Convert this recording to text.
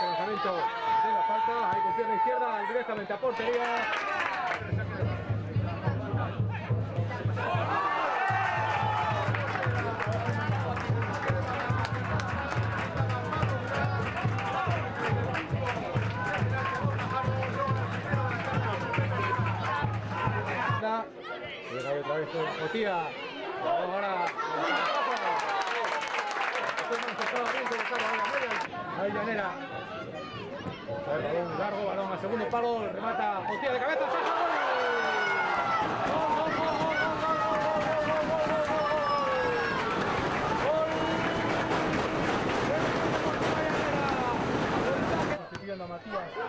lanzamiento de la falta, ahí con pierna izquierda, directamente a portería. Llega ahí otra vez Cotía. Ahora ahí Llanera. Balón largo, balón al segundo palo, remata Cotía de cabeza. Matías.